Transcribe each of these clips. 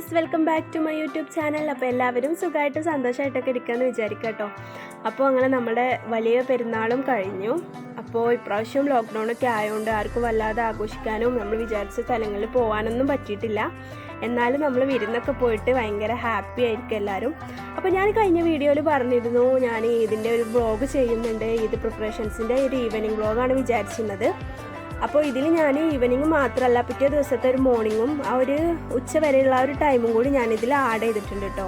Guys, welcome back to my YouTube channel. അപ്പോൾ എല്ലാവരും സുഖമായിട്ടും സന്തോഷമായിട്ടൊക്കെ ഇരിക്കാമെന്ന് വിചാരിക്കാം കേട്ടോ. അപ്പോൾ അങ്ങനെ നമ്മുടെ വലിയ പെരുന്നാളും കഴിഞ്ഞു. അപ്പോൾ ഇപ്രാവശ്യം ലോക്ക്ഡൗണൊക്കെ ആയതുകൊണ്ട് ആർക്കും വല്ലാതെ ആഘോഷിക്കാനും നമ്മൾ വിചാരിച്ച സ്ഥലങ്ങളിൽ പോകാനൊന്നും പറ്റിയിട്ടില്ല. എന്നാലും നമ്മൾ വിരുന്നൊക്കെ പോയിട്ട് ഭയങ്കര ഹാപ്പി ആയിരിക്കും എല്ലാവരും. അപ്പോൾ ഞാൻ കഴിഞ്ഞ വീഡിയോയിൽ പറഞ്ഞിരുന്നു ഞാൻ ഇതിൻ്റെ ഒരു വ്ളോഗ് ചെയ്യുന്നുണ്ട്. ഇത് പ്രിപ്പറേഷൻസിൻ്റെ ഒരു ഈവനിങ് വ്ളോഗാണ് വിചാരിച്ചിരുന്നത്. അപ്പോൾ ഇതിൽ ഞാൻ ഈവനിങ് മാത്രമല്ല, പിറ്റേ ദിവസത്തെ ഒരു മോർണിംഗും ആ ഒരു ഉച്ച വരെയുള്ള ആ ഒരു ടൈമും കൂടി ഞാനിതിൽ ആഡ് ചെയ്തിട്ടുണ്ട് കേട്ടോ.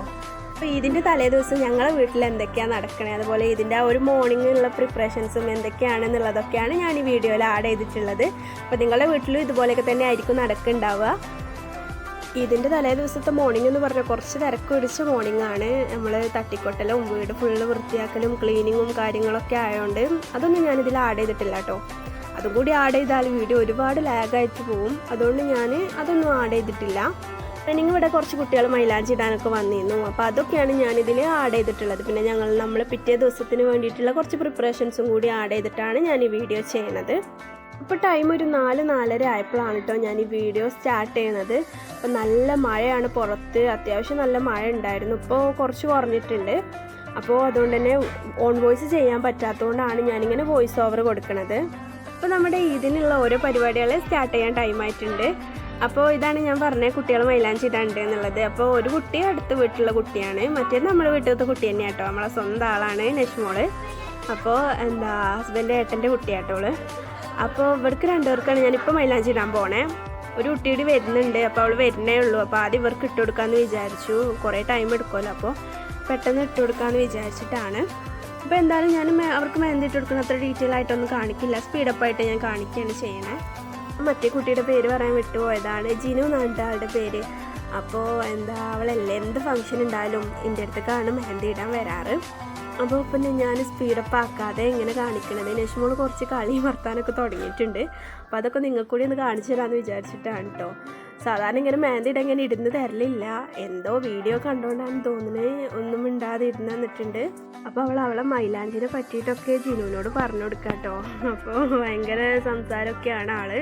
അപ്പോൾ ഇതിൻ്റെ തലേ ദിവസം ഞങ്ങളുടെ വീട്ടിൽ എന്തൊക്കെയാണ് നടക്കണേ, അതുപോലെ ഇതിൻ്റെ ആ ഒരു മോർണിംഗിലുള്ള പ്രിപ്പറേഷൻസും എന്തൊക്കെയാണെന്നുള്ളതൊക്കെയാണ് ഞാൻ ഈ വീഡിയോയിൽ ആഡ് ചെയ്തിട്ടുള്ളത്. അപ്പോൾ നിങ്ങളുടെ വീട്ടിലും ഇതുപോലെയൊക്കെ തന്നെ ആയിരിക്കും നടക്കുന്നുണ്ടാവുക. ഇതിൻ്റെ തലേ ദിവസത്തെ മോർണിംഗ് എന്ന് പറഞ്ഞാൽ കുറച്ച് തിരക്ക് പിടിച്ച മോർണിംഗാണ്. നമ്മൾ തട്ടിക്കൊട്ടലും വീട് ഫുള്ള് വൃത്തിയാക്കലും ക്ലീനിങ്ങും കാര്യങ്ങളൊക്കെ ആയതുകൊണ്ട് അതൊന്നും ഞാനിതിൽ ആഡ് ചെയ്തിട്ടില്ല കേട്ടോ. അതും കൂടി ആഡ് ചെയ്താൽ വീഡിയോ ഒരുപാട് ലാഗായിട്ട് പോവും. അതുകൊണ്ട് ഞാൻ അതൊന്നും ആഡ് ചെയ്തിട്ടില്ല. ഇവിടെ കുറച്ച് കുട്ടികൾ മൈലാഞ്ചി ഇടാനൊക്കെ വന്നിരുന്നു. അപ്പോൾ അതൊക്കെയാണ് ഞാനിതിൽ ആഡ് ചെയ്തിട്ടുള്ളത്. പിന്നെ നമ്മൾ പിറ്റേ ദിവസത്തിന് വേണ്ടിയിട്ടുള്ള കുറച്ച് പ്രിപ്പറേഷൻസും കൂടി ആഡ് ചെയ്തിട്ടാണ് ഞാൻ ഈ വീഡിയോ ചെയ്യുന്നത്. അപ്പോൾ ടൈം ഒരു 4-4:30 ആയപ്പോഴാണ് കേട്ടോ ഞാൻ ഈ വീഡിയോ സ്റ്റാർട്ട് ചെയ്യുന്നത്. അപ്പോൾ നല്ല മഴയാണ് പുറത്ത്, അത്യാവശ്യം നല്ല മഴ ഉണ്ടായിരുന്നു. ഇപ്പോൾ കുറച്ച് കുറഞ്ഞിട്ടുണ്ട്. അപ്പോൾ അതുകൊണ്ട് തന്നെ ഓൺ വോയിസ് ചെയ്യാൻ പറ്റാത്തതുകൊണ്ടാണ് ഞാനിങ്ങനെ വോയിസ് ഓവർ കൊടുക്കുന്നത്. അപ്പോൾ നമ്മുടെ ഇതിനുള്ള ഓരോ പരിപാടികൾ സ്റ്റാർട്ട് ചെയ്യാൻ ടൈമായിട്ടുണ്ട്. അപ്പോൾ ഇതാണ് ഞാൻ പറഞ്ഞ കുട്ടികൾ മൈലാഞ്ചി ഇടാണ്ട് എന്നുള്ളത്. അപ്പോൾ ഒരു കുട്ടി അടുത്ത വീട്ടിലുള്ള കുട്ടിയാണ്, മറ്റേത് നമ്മുടെ വീട്ടിലത്തെ കുട്ടി തന്നെ കേട്ടോ. നമ്മളെ സ്വന്തം ആളാണ് നഷ്മോള്. അപ്പോൾ ഹസ്ബൻഡ് ഏട്ടൻ്റെ കുട്ടിയാട്ടോള്. അപ്പോൾ ഇവർക്ക് രണ്ടുപേർക്കാണ് ഞാനിപ്പോൾ മൈലാഞ്ചി ഇടാൻ പോണേ. ഒരു കുട്ടിയുടെ വരുന്നുണ്ട്, അപ്പോൾ അവൾ വരുന്നേ ഉള്ളൂ. അപ്പോൾ ആദ്യം ഇവർക്ക് ഇട്ട് കൊടുക്കാമെന്ന് വിചാരിച്ചു. കുറേ ടൈം എടുക്കുമല്ലോ, അപ്പോൾ പെട്ടെന്ന് ഇട്ട് കൊടുക്കാമെന്ന് വിചാരിച്ചിട്ടാണ്. അപ്പോൾ എന്തായാലും ഞാൻ അവർക്ക് മെഹന്തി ഇട്ട് കൊടുക്കുന്ന അത്ര ഡീറ്റെയിൽ ആയിട്ടൊന്നും കാണിക്കില്ല, സ്പീഡപ്പായിട്ട് ഞാൻ കാണിക്കുകയാണ് ചെയ്യണേ. മറ്റേ കുട്ടിയുടെ പേര് പറയാൻ വിട്ടുപോയതാണ്, ജിനു എന്നാണ് ആളുടെ പേര്. അപ്പോൾ അവളല്ലേ എന്ത് ഫംഗ്ഷൻ ഉണ്ടായാലും എൻ്റെ അടുത്തേക്കാണ് മെഹന്തി ഇടാൻ വരാറ്. അപ്പോൾ പിന്നെ ഞാൻ സ്പീഡപ്പ് ആക്കാതെ ഇങ്ങനെ കാണിക്കണത്. നഷ്മോൾ കുറച്ച് കളി വർത്താനൊക്കെ തുടങ്ങിയിട്ടുണ്ട്. അപ്പോൾ അതൊക്കെ നിങ്ങൾക്ക് കൂടി ഒന്ന് കാണിച്ചു തരാമെന്ന് വിചാരിച്ചിട്ടാണ് കേട്ടോ. സാധാരണ ഇങ്ങനെ മെഹന്തി ഇടാൻ ഇങ്ങനെ ഇരുന്ന് തരലില്ല, എന്തോ വീഡിയോ കണ്ടുകൊണ്ടാണ് തോന്നുന്നത് ഒന്നും മിണ്ടാതെ ഇരുന്ന് തന്നിട്ടുണ്ട്. അപ്പോൾ അവളെ മൈലാഞ്ചിനെ പറ്റിയിട്ടൊക്കെ ജിനുവിനോട് പറഞ്ഞു കൊടുക്കാം കേട്ടോ. അപ്പോൾ ഭയങ്കര സംസാരമൊക്കെയാണ് ആള്.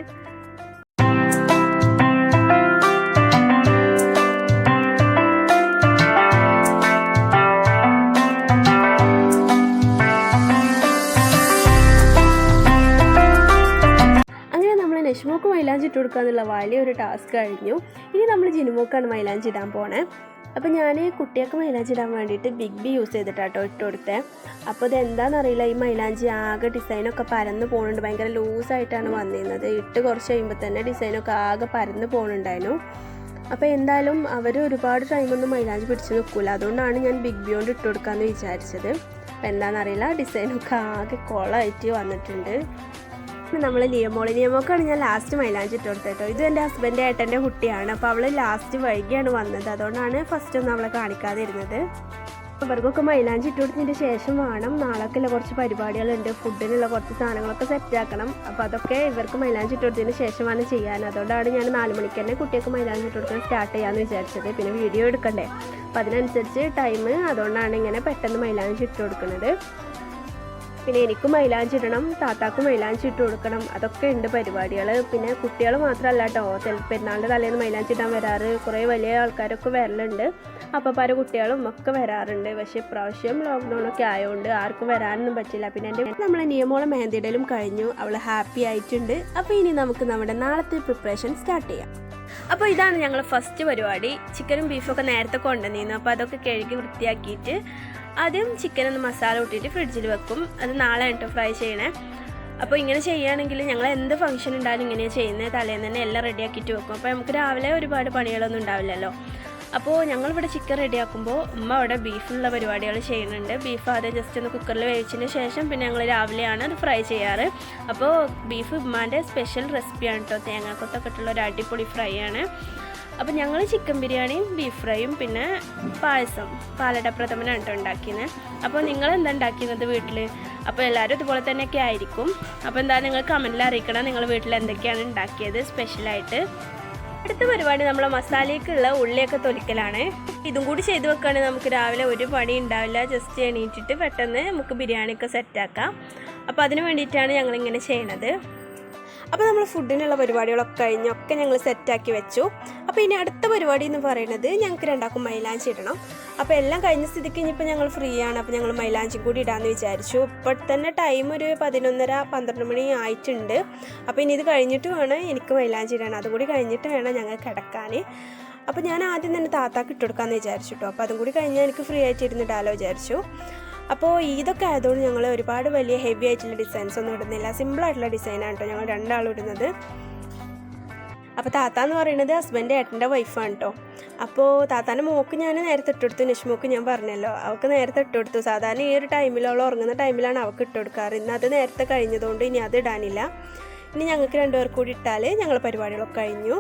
നഷ്മോക്ക് മൈലാഞ്ചി ഇട്ട് കൊടുക്കുക എന്നുള്ള വലിയൊരു ടാസ്ക് കഴിഞ്ഞു. ഇനി നമ്മൾ ജിനുമോക്കാണ് മൈലാഞ്ചി ഇടാൻ പോണേ. അപ്പോൾ ഞാൻ കുട്ടികൾക്ക് മൈലാഞ്ചി ഇടാൻ വേണ്ടിയിട്ട് ബിഗ് ബി യൂസ് ചെയ്തിട്ടാട്ടോ ഇട്ട് കൊടുത്തത്. അപ്പോൾ ഇത് എന്താണെന്നറിയില്ല, ഈ മൈലാഞ്ചി ആകെ ഡിസൈനൊക്കെ പരന്ന് പോകുന്നുണ്ട്. ഭയങ്കര ലൂസായിട്ടാണ് വന്നിരുന്നത്. ഇട്ട് കുറച്ച് കഴിയുമ്പോൾ തന്നെ ഡിസൈനൊക്കെ ആകെ പരന്ന് പോകുന്നുണ്ടായിരുന്നു. അപ്പോൾ എന്തായാലും അവർ ഒരുപാട് ടൈമൊന്നും മൈലാഞ്ചി പിടിച്ച് നിൽക്കില്ല. അതുകൊണ്ടാണ് ഞാൻ ബിഗ് ബി കൊണ്ട് ഇട്ട് കൊടുക്കാമെന്ന് വിചാരിച്ചത്. അപ്പോൾ എന്താണെന്നറിയില്ല, ഡിസൈനൊക്കെ ആകെ കോളായിട്ട് വന്നിട്ടുണ്ട്. നമ്മൾ നിയമോക്കാണ് ഞാൻ ലാസ്റ്റ് മൈലാഞ്ചി ഇട്ട് കൊടുത്തത് കേട്ടോ. ഇത് എൻ്റെ ഹസ്ബൻഡ് ഏട്ടൻ്റെ കുട്ടിയാണ്. അപ്പോൾ അവൾ ലാസ്റ്റ് വൈകിയാണ് വന്നത്, അതുകൊണ്ടാണ് ഫസ്റ്റ് ഒന്നും അവളെ കാണിക്കാതെ ഇരുന്നത്. ഇവർക്കൊക്കെ മൈലാഞ്ചി ഇട്ട് കൊടുത്തതിന് ശേഷം വേണം നാളേക്കുള്ള കുറച്ച് പരിപാടികളുണ്ട്, ഫുഡിനുള്ള കുറച്ച് സാധനങ്ങളൊക്കെ സെറ്റാക്കണം. അപ്പോൾ അതൊക്കെ ഇവർക്ക് മൈലാഞ്ചി ഇട്ട് കൊടുത്തതിന് ശേഷമാണ് ചെയ്യാൻ. അതുകൊണ്ടാണ് ഞാൻ 4 മണിക്ക് തന്നെ കുട്ടികൾക്ക് മൈലാഞ്ചി ഇട്ട് കൊടുക്കാൻ സ്റ്റാർട്ട് ചെയ്യാമെന്ന് വിചാരിച്ചത്. പിന്നെ വീഡിയോ എടുക്കണ്ടേ, അപ്പോൾ അതിനനുസരിച്ച് ടൈം, അതുകൊണ്ടാണ് ഇങ്ങനെ പെട്ടെന്ന് മൈലാഞ്ചി ഇട്ട് കൊടുക്കുന്നത്. പിന്നെ എനിക്ക് മൈലാഞ്ചി ഇടണം, താത്താക്ക് മൈലാഞ്ചി ഇട്ട് കൊടുക്കണം, അതൊക്കെ ഉണ്ട് പരിപാടികൾ. പിന്നെ കുട്ടികൾ മാത്രമല്ല കേട്ടോ, പെരുന്നാളിൻ്റെ തലേന്ന് മൈലാഞ്ചി ഇടാൻ വരാറ് കുറേ വലിയ ആൾക്കാരൊക്കെ വരലുണ്ട്. അപ്പോൾ പല കുട്ടികളും ഒക്കെ വരാറുണ്ട്. പക്ഷേ ഇപ്രാവശ്യം ലോക്ക്ഡൗണൊക്കെ ആയതുകൊണ്ട് ആർക്കും വരാനൊന്നും പറ്റില്ല. പിന്നെ നമ്മളെ നിയമോളെ മെഹന്തി ഇടലും കഴിഞ്ഞു, അവൾ ഹാപ്പി ആയിട്ടുണ്ട്. അപ്പോൾ ഇനി നമുക്ക് നമ്മുടെ നാളത്തെ പ്രിപ്പറേഷൻ സ്റ്റാർട്ട് ചെയ്യാം. അപ്പോൾ ഇതാണ് ഞങ്ങൾ ഫസ്റ്റ് പരിപാടി. ചിക്കനും ബീഫൊക്കെ നേരത്തെ കൊണ്ടുവന്നിരുന്നു. അപ്പോൾ അതൊക്കെ കഴുകി വൃത്തിയാക്കിയിട്ട് ആദ്യം ചിക്കൻ ഒന്ന് മസാല കൂട്ടിയിട്ട് ഫ്രിഡ്ജിൽ വെക്കും. അത് നാളെ കേട്ടോ ഫ്രൈ ചെയ്യണേ. അപ്പോൾ ഇങ്ങനെ ചെയ്യുകയാണെങ്കിൽ ഞങ്ങൾ എന്ത് ഫംഗ്ഷൻ ഉണ്ടായാലും ഇങ്ങനെയാണ് ചെയ്യുന്നത്. തലേന്ന് തന്നെ എല്ലാം റെഡിയാക്കിയിട്ട് വെക്കും. അപ്പോൾ നമുക്ക് രാവിലെ ഒരുപാട് പണികളൊന്നും ഉണ്ടാവില്ലല്ലോ. അപ്പോൾ ഞങ്ങളിവിടെ ചിക്കൻ റെഡിയാക്കുമ്പോൾ ഉമ്മ അവിടെ ബീഫിനുള്ള പരിപാടികൾ ചെയ്യുന്നുണ്ട്. ബീഫ് ആദ്യം ജസ്റ്റ് ഒന്ന് കുക്കറിൽ വേവിച്ചതിന് ശേഷം പിന്നെ ഞങ്ങൾ രാവിലെയാണ് അത് ഫ്രൈ ചെയ്യാറ്. അപ്പോൾ ബീഫ് ഉമ്മാൻ്റെ സ്പെഷ്യൽ റെസിപ്പിയാണ് കേട്ടോ. തേങ്ങാക്കൊത്തൊക്കെ ഇട്ടുള്ള ഒരു അടിപൊളി ഫ്രൈ ആണ്. അപ്പോൾ ഞങ്ങൾ ചിക്കൻ ബിരിയാണിയും ബീഫ് ഫ്രൈയും പിന്നെ പായസം പാലട പ്രഥമനാണ് കേട്ടോ ഉണ്ടാക്കിയത്. അപ്പോൾ നിങ്ങൾ എന്താ ഉണ്ടാക്കുന്നത് വീട്ടിൽ? അപ്പോൾ എല്ലാവരും ഇതുപോലെ തന്നെയൊക്കെ ആയിരിക്കും. അപ്പോൾ എന്താ നിങ്ങൾ കമൻറ്റിൽ അറിയിക്കണം നിങ്ങൾ വീട്ടിൽ എന്തൊക്കെയാണ് ഉണ്ടാക്കിയത് സ്പെഷ്യലായിട്ട്. അടുത്ത പരിപാടി നമ്മളെ മസാലയ്ക്കുള്ള ഉള്ളിയൊക്കെ തൊലിക്കലാണ്. ഇതും കൂടി ചെയ്ത് വെക്കുകയാണെങ്കിൽ നമുക്ക് രാവിലെ ഒരു പണി ഉണ്ടാവില്ല. ജസ്റ്റ് എണീറ്റിട്ട് പെട്ടെന്ന് നമുക്ക് ബിരിയാണിയൊക്കെ സെറ്റാക്കാം. അപ്പോൾ അതിന് വേണ്ടിയിട്ടാണ് ഞങ്ങളിങ്ങനെ ചെയ്യണത്. അപ്പോൾ നമ്മൾ ഫുഡിനുള്ള പരിപാടികളൊക്കെ കഴിഞ്ഞൊക്കെ ഞങ്ങൾ സെറ്റാക്കി വെച്ചു. അപ്പോൾ ഇനി അടുത്ത പരിപാടി എന്ന് പറയുന്നത് ഞങ്ങൾക്ക് രണ്ടാൾക്കും മൈലാഞ്ചി ഇടണം. അപ്പോൾ എല്ലാം കഴിഞ്ഞ സ്ഥിതിക്ക് ഇനിയിപ്പോൾ ഞങ്ങൾ ഫ്രീ ആണ്. അപ്പോൾ ഞങ്ങൾ മൈലാഞ്ചിയും കൂടി ഇടാമെന്ന് വിചാരിച്ചു. ഇപ്പോൾ തന്നെ ടൈം ഒരു 11:30-12 മണി ആയിട്ടുണ്ട്. അപ്പോൾ ഇനി ഇത് കഴിഞ്ഞിട്ട് വേണം എനിക്ക് മൈലാഞ്ചി ഇടാൻ, അതുകൂടി കഴിഞ്ഞിട്ട് വേണം ഞങ്ങൾ കിടക്കാൻ. അപ്പോൾ ഞാൻ ആദ്യം തന്നെ താത്താക്ക് ഇട്ടുകൊടുക്കാമെന്ന് വിചാരിച്ചു കേട്ടോ. അപ്പോൾ അതും കൂടി കഴിഞ്ഞാൽ എനിക്ക് ഫ്രീ ആയിട്ട് ഇരുന്നിടാലോ വിചാരിച്ചു. അപ്പോൾ ഇതൊക്കെ ആയതുകൊണ്ട് ഞങ്ങൾ ഒരുപാട് വലിയ ഹെവി ആയിട്ടുള്ള ഡിസൈൻസ് ഒന്നും ഇടുന്നില്ല, സിമ്പിളായിട്ടുള്ള ഡിസൈനാണ് കേട്ടോ ഞങ്ങൾ രണ്ടാളും ഇടുന്നത്. അപ്പോൾ താത്ത എന്ന് പറയുന്നത് ഹസ്ബൻഡ് ഏട്ടൻ്റെ വൈഫാണ് കേട്ടോ. അപ്പോൾ താത്താൻ്റെ മോക്ക് ഞാൻ നേരത്തെ ഇട്ടുകൊടുത്തു, നിഷ്മോക്ക് ഞാൻ പറഞ്ഞല്ലോ അവൾക്ക് നേരത്തെ ഇട്ടുകൊടുത്തു. സാധാരണ ഈ ഒരു ടൈമിലുള്ള ഉറങ്ങുന്ന ടൈമിലാണ് അവൾക്ക് ഇട്ടുകൊടുക്കാറ്. ഇന്ന് അത് നേരത്തെ കഴിഞ്ഞതുകൊണ്ട് ഇനി അത് ഇടാനില്ല. ഇനി ഞങ്ങൾക്ക് രണ്ടുപേർക്ക് കൂടി ഇട്ടാൽ ഞങ്ങൾ പരിപാടികളൊക്കെ കഴിഞ്ഞു.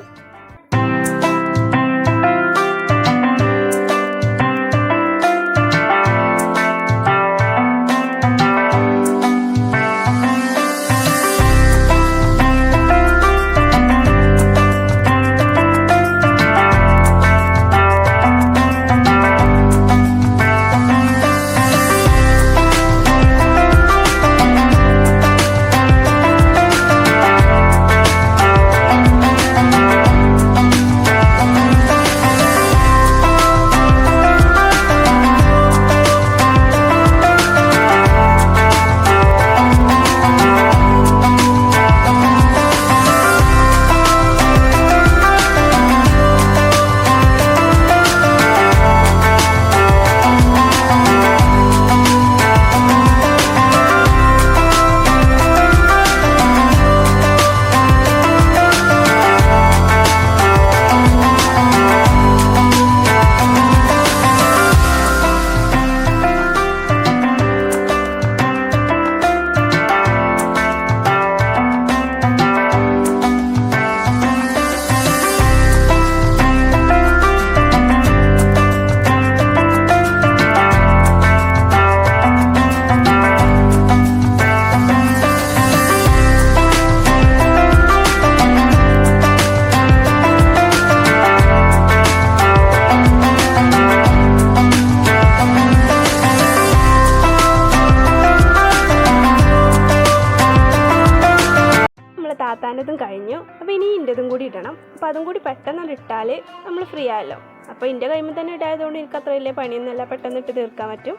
താത്താൻ്റെതും കഴിഞ്ഞു. അപ്പോൾ ഇനി ഇൻ്റെതും കൂടി ഇടണം. അപ്പോൾ അതും കൂടി പെട്ടെന്ന് ഇട്ടാൽ നമ്മൾ ഫ്രീ ആയല്ലോ. അപ്പോൾ എൻ്റെ കൈമിൽ തന്നെ ഇട്ടായതുകൊണ്ട് എനിക്ക് അത്ര വലിയ പണിയൊന്നുമില്ല, പെട്ടെന്ന് ഇട്ട് തീർക്കാൻ പറ്റും.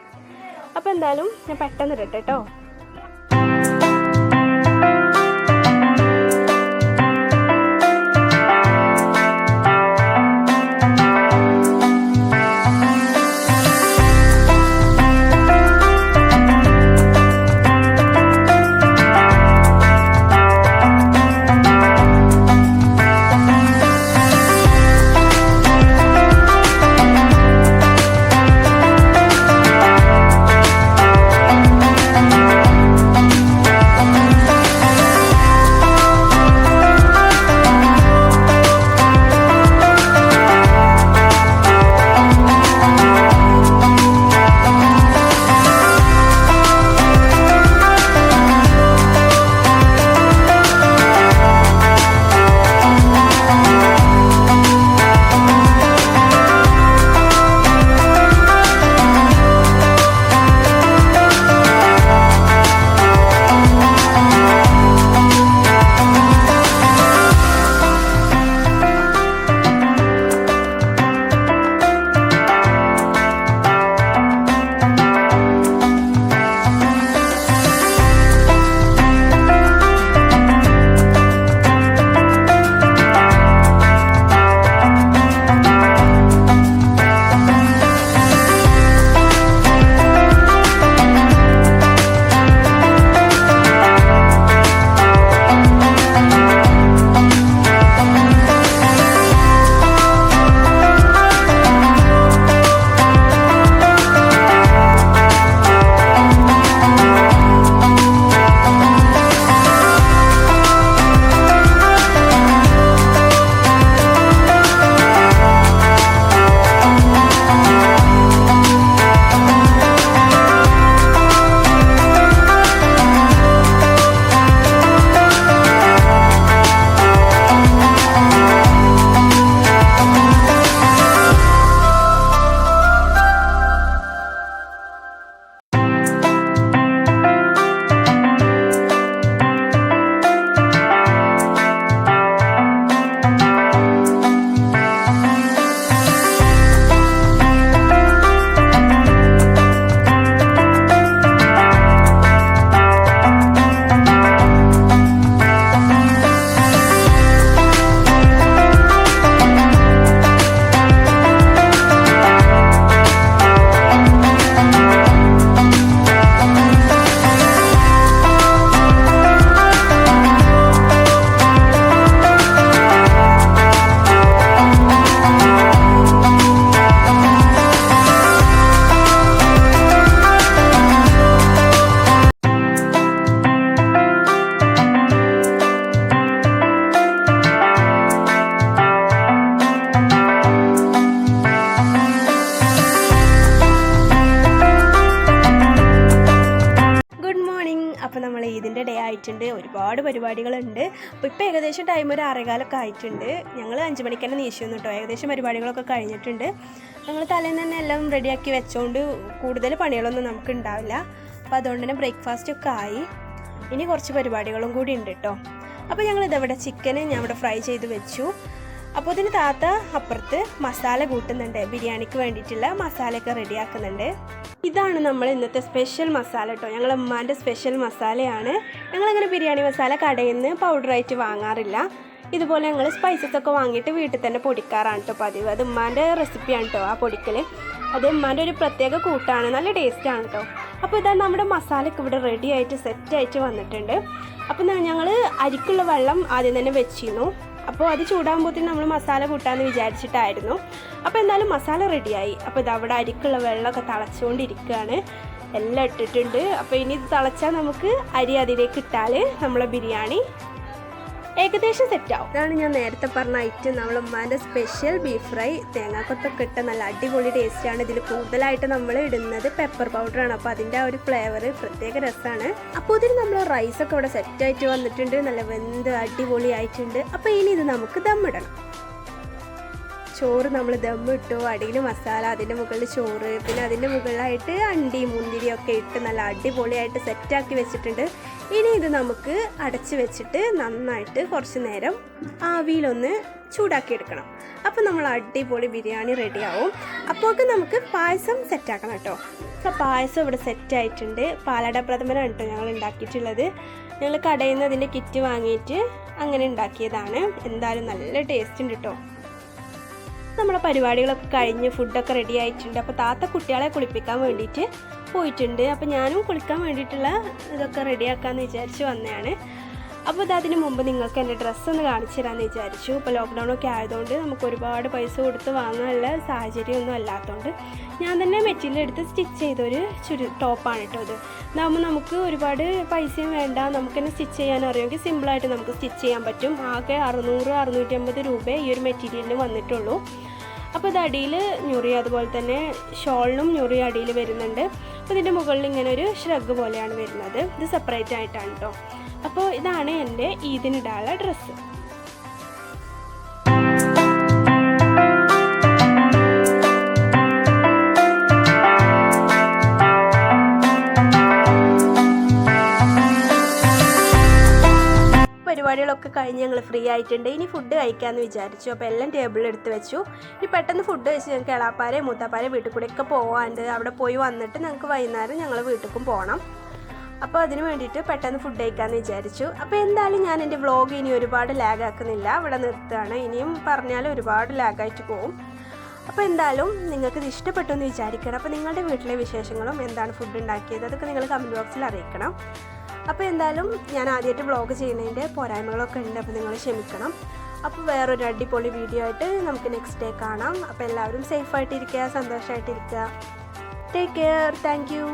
അപ്പോൾ എന്തായാലും ഞാൻ പെട്ടെന്ന് ഇടട്ടെ കേട്ടോ. ഒരുപാട് പരിപാടികളുണ്ട്. അപ്പോൾ ഇപ്പോൾ ഏകദേശം ടൈം ഒരു 6:15 ആയിട്ടുണ്ട്. ഞങ്ങൾ 5 മണിക്ക് തന്നെ നീച്ചു കേട്ടോ. ഏകദേശം പരിപാടികളൊക്കെ കഴിഞ്ഞിട്ടുണ്ട്. ഞങ്ങൾ തലേന്ന് തന്നെ എല്ലാം റെഡിയാക്കി വെച്ചുകൊണ്ട് കൂടുതൽ പണികളൊന്നും നമുക്ക് ഉണ്ടാവില്ല. അപ്പോൾ അതുകൊണ്ട് തന്നെ ബ്രേക്ക്ഫാസ്റ്റൊക്കെ ആയി. ഇനി കുറച്ച് പരിപാടികളും കൂടി ഉണ്ട് കേട്ടോ. അപ്പോൾ ഞങ്ങളിതവിടെ ചിക്കൻ ഞാൻ ഇവിടെ ഫ്രൈ ചെയ്ത് വെച്ചു. അപ്പോൾ ഇതിന് താത്ത അപ്പുറത്ത് മസാല കൂട്ടുന്നുണ്ട്. ബിരിയാണിക്ക് വേണ്ടിയിട്ടുള്ള മസാലയൊക്കെ റെഡിയാക്കുന്നുണ്ട്. ഇതാണ് നമ്മൾ ഇന്നത്തെ സ്പെഷ്യൽ മസാല കേട്ടോ. ഞങ്ങളെ ഉമ്മാൻ്റെ സ്പെഷ്യൽ മസാലയാണ്. ഞങ്ങളങ്ങനെ ബിരിയാണി മസാല കടയിൽ നിന്ന് പൗഡറായിട്ട് വാങ്ങാറില്ല. ഇതുപോലെ ഞങ്ങൾ സ്പൈസസ് ഒക്കെ വാങ്ങിയിട്ട് വീട്ടിൽ തന്നെ പൊടിക്കാറാണ് കേട്ടോ പതിവ്. അത് ഉമ്മാൻ്റെ റെസിപ്പിയാണ് കേട്ടോ ആ പൊടിക്കൽ. അത് ഉമ്മാൻ്റെ ഒരു പ്രത്യേക കൂട്ടാണ്, നല്ല ടേസ്റ്റാണ് കേട്ടോ. അപ്പോൾ ഇതാ നമ്മുടെ മസാലയൊക്കെ ഇവിടെ റെഡി ആയിട്ട് സെറ്റായിട്ട് വന്നിട്ടുണ്ട്. അപ്പോൾ ഞങ്ങൾ അരിക്കുള്ള വെള്ളം ആദ്യം തന്നെ വെച്ചിരുന്നു. അപ്പോൾ അത് ചൂടാകുമ്പോഴത്തേക്കും നമ്മൾ മസാല കൂട്ടാമെന്ന് വിചാരിച്ചിട്ടായിരുന്നു. അപ്പോൾ എന്തായാലും മസാല റെഡിയായി. അപ്പോൾ ഇത് അവിടെ അരിക്കുള്ള വെള്ളമൊക്കെ തിളച്ചുകൊണ്ടിരിക്കുകയാണ്. എല്ലാം ഇട്ടിട്ടുണ്ട്. അപ്പോൾ ഇനി ഇത് തിളച്ചാൽ നമുക്ക് അരി അതിലേക്ക് ഇട്ടാൽ നമ്മളെ ബിരിയാണി ഏകദേശം സെറ്റാവും. ഇതാണ് ഞാൻ നേരത്തെ പറഞ്ഞ ഐറ്റം, നമ്മളെ ഉമ്മാൻ്റെ സ്പെഷ്യൽ ബീഫ് ഫ്രൈ. തേങ്ങാക്കൊത്തൊക്കെ ഇട്ട നല്ല അടിപൊളി ടേസ്റ്റാണ്. ഇതിൽ കൂടുതലായിട്ട് നമ്മൾ ഇടുന്നത് പെപ്പർ പൗഡറാണ്. അപ്പോൾ അതിൻ്റെ ആ ഒരു ഫ്ലേവർ പ്രത്യേക രസമാണ്. അപ്പോൾ ഇതിന് നമ്മൾ റൈസൊക്കെ ഇവിടെ സെറ്റായിട്ട് വന്നിട്ടുണ്ട്. നല്ല വെന്ത് അടിപൊളി ആയിട്ടുണ്ട്. അപ്പോൾ ഇനി ഇത് നമുക്ക് ദമ്മിടണം. ചോറ് നമ്മൾ ദമ്മിട്ടു, അടിയിൽ മസാല, അതിൻ്റെ മുകളിൽ ചോറ്, പിന്നെ അതിൻ്റെ മുകളിലായിട്ട് അണ്ടി മുന്തിരിയൊക്കെ ഇട്ട് നല്ല അടിപൊളിയായിട്ട് സെറ്റാക്കി വെച്ചിട്ടുണ്ട്. ഇനി ഇത് നമുക്ക് അടച്ച് വെച്ചിട്ട് നന്നായിട്ട് കുറച്ച് നേരം ആവിയിലൊന്ന് ചൂടാക്കിയെടുക്കണം. അപ്പോൾ നമ്മൾ അടിപൊളി ബിരിയാണി റെഡിയാവും. അപ്പോഴൊക്കെ നമുക്ക് പായസം സെറ്റാക്കണം കേട്ടോ. അപ്പോൾ പായസം ഇവിടെ സെറ്റായിട്ടുണ്ട്. പാലട പ്രഥമനാണ് കേട്ടോ ഞങ്ങൾ ഉണ്ടാക്കിയിട്ടുള്ളത്. ഞങ്ങൾ കടയിൽ നിന്ന് അതിൻ്റെ കിറ്റ് വാങ്ങിയിട്ട് അങ്ങനെ ഉണ്ടാക്കിയതാണ്. എന്തായാലും നല്ല ടേസ്റ്റ് ഉണ്ട് കേട്ടോ. നമ്മളെ പരിപാടികളൊക്കെ കഴിഞ്ഞ് ഫുഡൊക്കെ റെഡി ആയിട്ടുണ്ട്. അപ്പോൾ താത്ത കുട്ടികളെ കുളിപ്പിക്കാൻ വേണ്ടിയിട്ട് പോയിട്ടുണ്ട്. അപ്പോൾ ഞാനും കുളിക്കാൻ വേണ്ടിയിട്ടുള്ള ഇതൊക്കെ റെഡിയാക്കാമെന്ന് വിചാരിച്ച് വന്നതാണ്. അപ്പോൾ അതിന് മുമ്പ് നിങ്ങൾക്ക് എൻ്റെ ഡ്രസ്സ് ഒന്ന് കാണിച്ചു തരാമെന്ന് വിചാരിച്ചു. ഇപ്പോൾ ലോക്ക്ഡൗണൊക്കെ ആയതുകൊണ്ട് നമുക്ക് ഒരുപാട് പൈസ കൊടുത്ത് വാങ്ങാനുള്ള സാഹചര്യമൊന്നും അല്ലാത്തതുകൊണ്ട് ഞാൻ തന്നെ മെറ്റീരിയൽ എടുത്ത് സ്റ്റിച്ച് ചെയ്തൊരു ടോപ്പാണ് കേട്ടോ ഇത്. ഇതാകുമ്പോൾ നമുക്ക് ഒരുപാട് പൈസയും വേണ്ട, നമുക്ക് തന്നെ സ്റ്റിച്ച് ചെയ്യാൻ അറിയുമെങ്കിൽ സിമ്പിളായിട്ട് നമുക്ക് സ്റ്റിച്ച് ചെയ്യാൻ പറ്റും. ആകെ 600-650 രൂപ ഈ ഒരു മെറ്റീരിയലിന് വന്നിട്ടുള്ളൂ. അപ്പോൾ ഇത് അടിയിൽ ഞൊറി, അതുപോലെ തന്നെ ഷോളിനും ഞൊറി അടിയിൽ വരുന്നുണ്ട്. അപ്പോൾ ഇതിൻ്റെ മുകളിൽ ഇങ്ങനെ ഒരു ഷ്രഗ് പോലെയാണ് വരുന്നത്. ഇത് സെപ്പറേറ്റ് ആയിട്ടാണ് കേട്ടോ. അപ്പോൾ ഇതാണ് എൻ്റെ ഈദിനിടാനുള്ള ഡ്രസ്സ്. പരിപാടികളൊക്കെ കഴിഞ്ഞ് ഞങ്ങൾ ഫ്രീ ആയിട്ടുണ്ട്. ഇനി ഫുഡ് കഴിക്കാമെന്ന് വിചാരിച്ചു. അപ്പോൾ എല്ലാം ടേബിളിൽ എടുത്ത് വെച്ചു. ഇനി പെട്ടെന്ന് ഫുഡ് കഴിച്ച് ഞങ്ങൾക്ക് എളാപ്പാരെ മൂത്താപ്പാരെ വീട്ടിൽ കൂടെയൊക്കെ പോകാണ്ട്. അവിടെ പോയി വന്നിട്ട് ഞങ്ങൾക്ക് വൈകുന്നേരം ഞങ്ങൾ വീട്ടിലേക്കും പോകണം. അപ്പോൾ അതിന് വേണ്ടിയിട്ട് പെട്ടെന്ന് ഫുഡ് കഴിക്കാമെന്ന് വിചാരിച്ചു. അപ്പോൾ എന്തായാലും ഞാൻ എൻ്റെ വ്ളോഗ് ഇനി ഒരുപാട് ലാഗാക്കുന്നില്ല, ഇവിടെ നിർത്തുകയാണ്. ഇനിയും പറഞ്ഞാൽ ഒരുപാട് ലാഗായിട്ട് പോകും. അപ്പോൾ എന്തായാലും നിങ്ങൾക്ക് ഇത് ഇഷ്ടപ്പെട്ടു എന്ന് വിചാരിക്കണം. അപ്പോൾ നിങ്ങളുടെ വീട്ടിലെ വിശേഷങ്ങളും എന്താണ് ഫുഡ് ഉണ്ടാക്കിയത് അതൊക്കെ നിങ്ങൾ കമൻറ്റ് ബോക്സിൽ അറിയിക്കണം. അപ്പോൾ എന്തായാലും ഞാൻ ആദ്യമായിട്ട് വ്ളോഗ് ചെയ്യുന്നതിൻ്റെ പോരായ്മകളൊക്കെ ഉണ്ട്, അപ്പോൾ നിങ്ങൾ ക്ഷമിക്കണം. അപ്പോൾ വേറൊരു അടിപൊളി വീഡിയോ ആയിട്ട് നമുക്ക് നെക്സ്റ്റ് ഡേ കാണാം. അപ്പോൾ എല്ലാവരും സേഫായിട്ടിരിക്കുക, സന്തോഷമായിട്ടിരിക്കുക. Take care. Thank U.